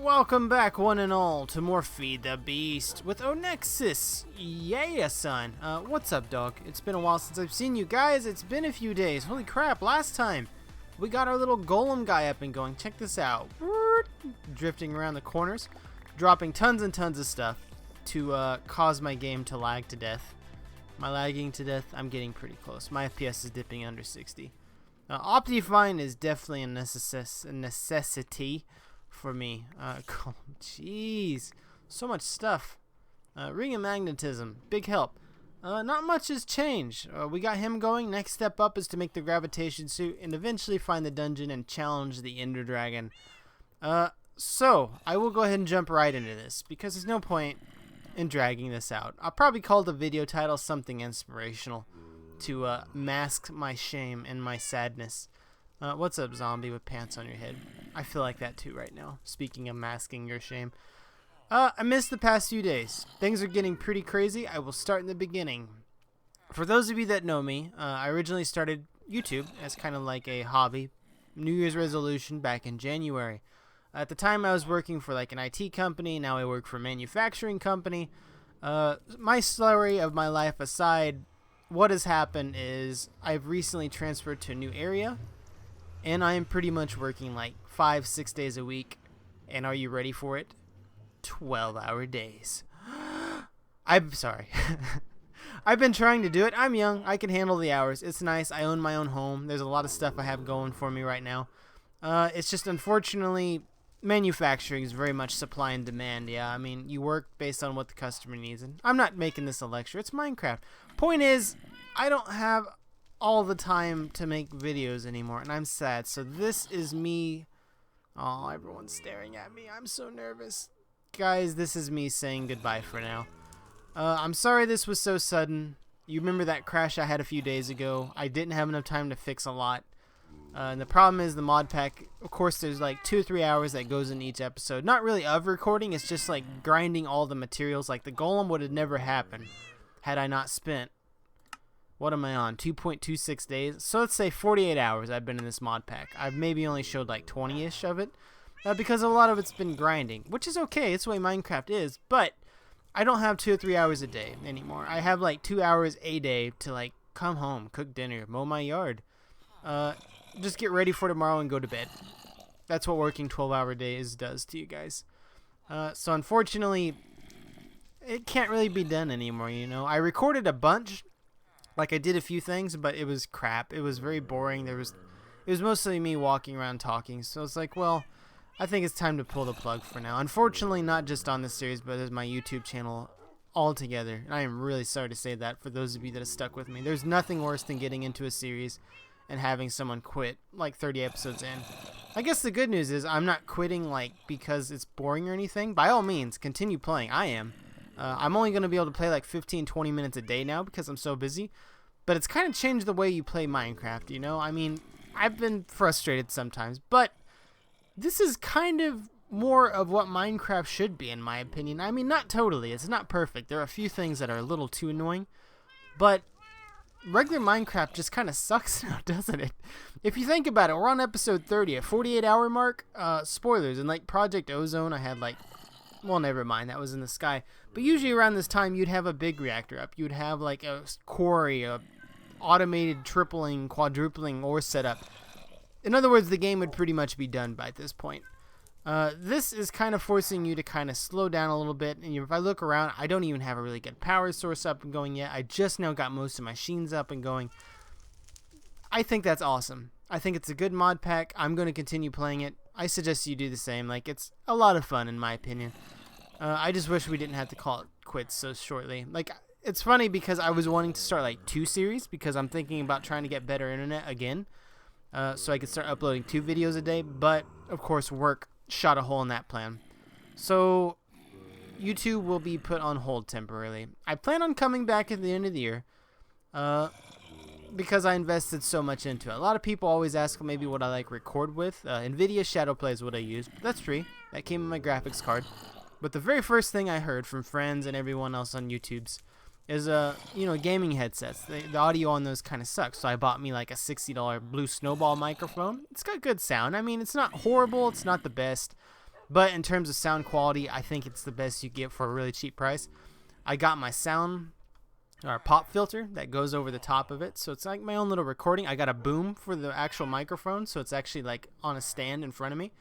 Welcome back, one and all, to more Feed the Beast with Onxius. Yeah, son. What's up, dog? It's been a while since I've seen you guys. It's been a few days. Holy crap, last time we got our little golem guy up and going. Check this out. Drifting around the corners, dropping tons and tons of stuff to cause my game to lag to death. Am I lagging to death? I'm getting pretty close. My FPS is dipping under 60. Optifine is definitely a necessity for me. Jeez, so much stuff. Ring of Magnetism, big help. Not much has changed. We got him going. Next step up is to make the gravitation suit and eventually find the dungeon and challenge the Ender Dragon. So I will go ahead and jump right into this because there's no point in dragging this out. I'll probably call the video title something inspirational to mask my shame and my sadness. What's up, zombie with pants on your head? I feel like that too right now. Speaking of masking your shame. I missed the past few days. Things are getting pretty crazy. I will start in the beginning. For those of you that know me, I originally started YouTube as kind of like a hobby. New Year's resolution back in January. At the time I was working for like an IT company. Now I work for a manufacturing company. My story of my life aside, what has happened is I've recently transferred to a new area. And I am pretty much working like 5-6 days a week. And are you ready for it? 12-hour days. I'm sorry. I've been trying to do it. I'm young. I can handle the hours. It's nice. I own my own home. There's a lot of stuff I have going for me right now. It's just unfortunately manufacturing is very much supply and demand. Yeah, I mean, you work based on what the customer needs. And I'm not making this a lecture. It's Minecraft. Point is, I don't have all the time to make videos anymore, and I'm sad. So this is me. Oh, everyone's staring at me. I'm so nervous. Guys, this is me saying goodbye for now. I'm sorry this was so sudden. You remember that crash I had a few days ago? I didn't have enough time to fix a lot. And the problem is the mod pack, of course, there's like 2 or 3 hours that goes in each episode. Not really of recording, it's just like grinding all the materials. Like the golem would have never happened had I not spent, what am I on, 2.26 days? So let's say 48 hours I've been in this mod pack. I've maybe only showed like 20-ish of it because a lot of it's been grinding, which is okay. It's the way Minecraft is, but I don't have 2 or 3 hours a day anymore. I have like 2 hours a day to like come home, cook dinner, mow my yard, just get ready for tomorrow and go to bed. That's what working 12-hour days does to you guys. So unfortunately, it can't really be done anymore, you know. I recorded a bunch. Like I did a few things, but it was crap. It was very boring. It was mostly me walking around talking. So it's like, well, I think it's time to pull the plug for now. Unfortunately, not just on this series, but as my YouTube channel altogether. And I am really sorry to say that for those of you that have stuck with me. There's nothing worse than getting into a series and having someone quit like 30 episodes in. I guess the good news is I'm not quitting like because it's boring or anything. By all means, continue playing. I am. I'm only going to be able to play like 15-20 minutes a day now because I'm so busy. But it's kind of changed the way you play Minecraft, you know? I mean, I've been frustrated sometimes, but this is kind of more of what Minecraft should be, in my opinion. I mean, not totally. It's not perfect. There are a few things that are a little too annoying. But regular Minecraft just kind of sucks now, doesn't it? If you think about it, we're on episode 30, a 48-hour mark. Spoilers. In like Project Ozone, I had like, well, never mind. That was in the sky. But usually around this time, you'd have a big reactor up. You'd have like a quarry, a automated tripling, quadrupling ore setup. In other words, the game would pretty much be done by this point. This is kind of forcing you to kind of slow down a little bit. And if I look around, I don't even have a really good power source up and going yet. I just now got most of my machines up and going. I think that's awesome. I think it's a good mod pack. I'm going to continue playing it. I suggest you do the same. Like, it's a lot of fun in my opinion. I just wish we didn't have to call it quits so shortly. Like, it's funny because I was wanting to start like 2 series because I'm thinking about trying to get better internet again, so I could start uploading 2 videos a day. But of course, work shot a hole in that plan. So YouTube will be put on hold temporarily. I plan on coming back at the end of the year, because I invested so much into it. A lot of people always ask maybe what I like record with. NVIDIA Shadowplay is what I use. That's free. That came in my graphics card. But the very first thing I heard from friends and everyone else on YouTube's is gaming headsets. The audio on those kind of sucks. So I bought me like a $60 Blue Snowball microphone. It's got good sound. I mean, it's not horrible. It's not the best. But in terms of sound quality, I think it's the best you get for a really cheap price. I got my sound or pop filter that goes over the top of it, so it's like my own little recording. I got a boom for the actual microphone, so it's actually like on a stand in front of me.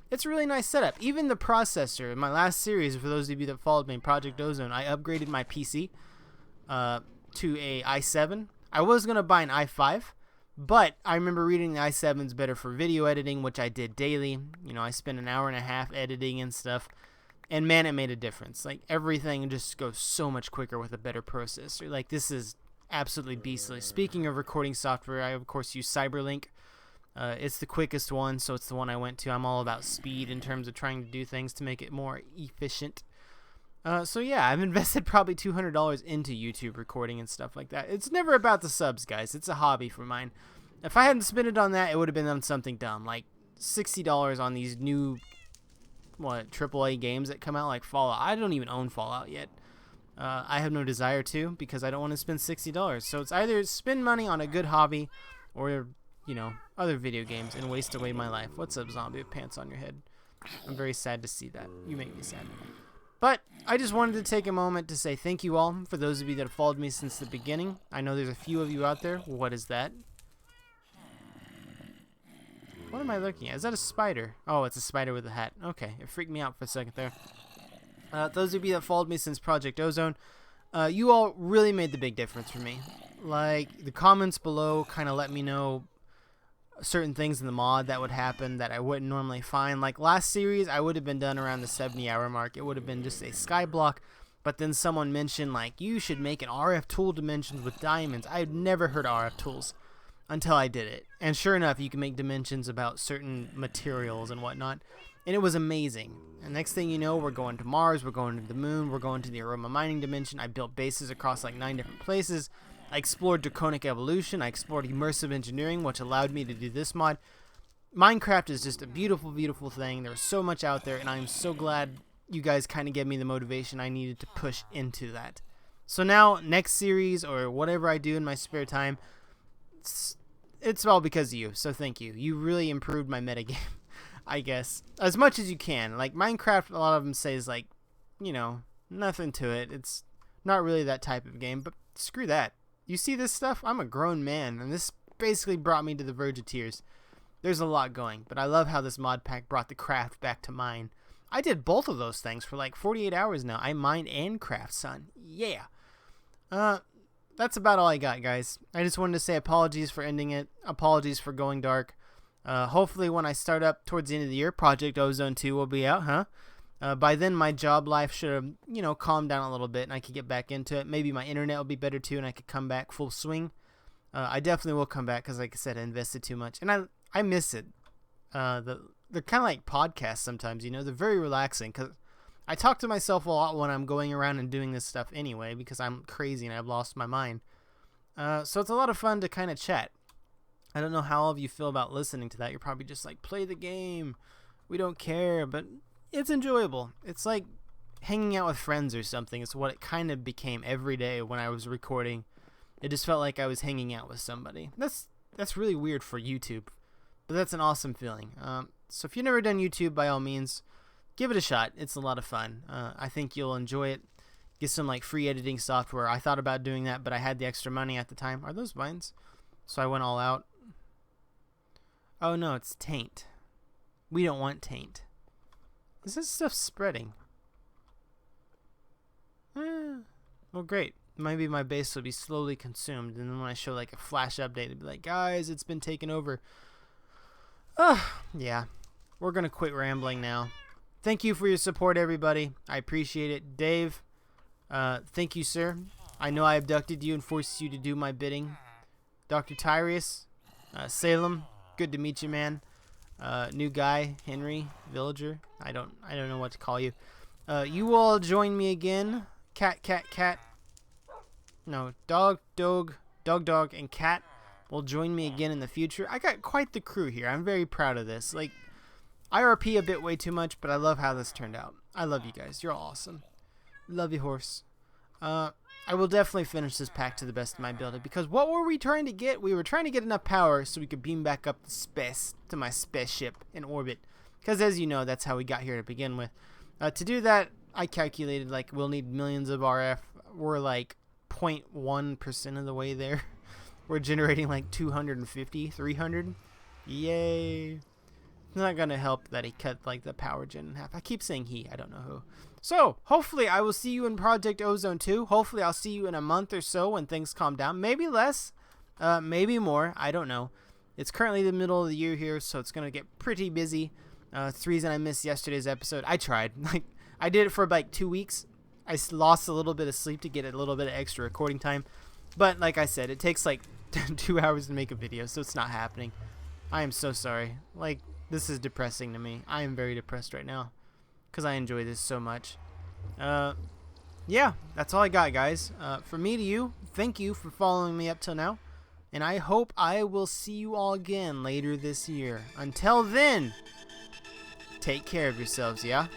It's a really nice setup. Even the processor, in my last series, for those of you that followed me in Project Ozone, I upgraded my PC to a i7. I was going to buy an i5, but I remember reading the i7's better for video editing, which I did daily. You know, I spent an hour and a half editing and stuff. And man, it made a difference. Like, everything just goes so much quicker with a better processor. Like, this is absolutely beastly. Speaking of recording software, I, of course, use Cyberlink. It's the quickest one, so it's the one I went to. I'm all about speed in terms of trying to do things to make it more efficient. So, yeah, I've invested probably $200 into YouTube recording and stuff like that. It's never about the subs, guys. It's a hobby for mine. If I hadn't spent it on that, it would have been on something dumb. Like, $60 on these new AAA games that come out, like Fallout. I don't even own Fallout yet. I have no desire to, because I don't want to spend $60. So it's either spend money on a good hobby or, you know, other video games and waste away my life. What's up, zombie with pants on your head? I'm very sad to see that. You make me sad. But I just wanted to take a moment to say thank you all for those of you that have followed me since the beginning. I know there's a few of you out there. What is that? What am I looking at? Is that a spider? Oh, it's a spider with a hat. Okay, it freaked me out for a second there. Those of you that followed me since Project Ozone, you all really made the big difference for me. Like, the comments below kind of let me know certain things in the mod that would happen that I wouldn't normally find. Like, last series, I would have been done around the 70-hour mark. It would have been just a skyblock, but then someone mentioned, like, you should make an RF tool dimensions with diamonds. I had never heard of RF tools until I did it. And sure enough, you can make dimensions about certain materials and whatnot. And it was amazing. And next thing you know, we're going to Mars, we're going to the moon, we're going to the aroma mining dimension. I built bases across like 9 different places. I explored draconic evolution. I explored immersive engineering, which allowed me to do this mod. Minecraft is just a beautiful, beautiful thing. There's so much out there, and I'm so glad you guys kind of gave me the motivation I needed to push into that. So now, next series, or whatever I do in my spare time, it's all because of you, so thank you. You really improved my metagame, I guess. As much as you can. Like, Minecraft, a lot of them say is like, you know, nothing to it. It's not really that type of game, but screw that. You see this stuff? I'm a grown man, and this basically brought me to the verge of tears. There's a lot going, but I love how this mod pack brought the craft back to mine. I did both of those things for like 48 hours now. I mined and craft, son. Yeah. That's about all I got, guys. I just wanted to say apologies for ending it. Apologies for going dark. Hopefully when I start up towards the end of the year, Project Ozone 2 will be out, huh? By then my job life should have, you know, calmed down a little bit and I could get back into it. Maybe my internet will be better too and I could come back full swing. I definitely will come back because, like I said, I invested too much. And I miss it. They're kind of like podcasts sometimes, you know. They're very relaxing because I talk to myself a lot when I'm going around and doing this stuff anyway because I'm crazy and I've lost my mind. So it's a lot of fun to kind of chat. I don't know how all of you feel about listening to that. You're probably just like, play the game. We don't care. But it's enjoyable. It's like hanging out with friends or something. It's what it kind of became every day when I was recording. It just felt like I was hanging out with somebody. That's really weird for YouTube. But that's an awesome feeling. So if you've never done YouTube, by all means, give it a shot. It's a lot of fun. I think you'll enjoy it. Get some like free editing software. I thought about doing that, but I had the extra money at the time. Are those vines? So I went all out. Oh no, it's taint. We don't want taint. Is this stuff spreading? Well, great. Maybe my base will be slowly consumed, and then when I show like a flash update, it'll be like, guys, it's been taken over. Yeah. We're gonna quit rambling now. Thank you for your support, everybody. I appreciate it. Dave, thank you, sir. I know I abducted you and forced you to do my bidding. Dr. Tyrius, Salem, good to meet you, man. New guy, Henry, villager. I don't know what to call you. You all join me again. Cat. No, dog, and cat will join me again in the future. I got quite the crew here. I'm very proud of this. Like, IRP a bit way too much, but I love how this turned out. I love you guys. You're all awesome. Love you, horse. I will definitely finish this pack to the best of my ability, because what were we trying to get? We were trying to get enough power so we could beam back up to space, to my spaceship in orbit. Because as you know, that's how we got here to begin with. To do that, I calculated like we'll need millions of RF. We're like 0.1% of the way there. We're generating like 250, 300. Yay. It's not going to help that he cut like the power gen in half. I keep saying he, I don't know who. So, hopefully I will see you in Project Ozone 2. Hopefully I'll see you in a month or so when things calm down. Maybe less, maybe more. I don't know. It's currently the middle of the year here, so it's going to get pretty busy. It's the reason I missed yesterday's episode. I tried. Like, I did it for like 2 weeks. I lost a little bit of sleep to get a little bit of extra recording time. But like I said, it takes like 2 hours to make a video, so it's not happening. I am so sorry. Like, this is depressing to me. I am very depressed right now because I enjoy this so much. Yeah, that's all I got, guys. From me to you, thank you for following me up till now. And I hope I will see you all again later this year. Until then, take care of yourselves, yeah?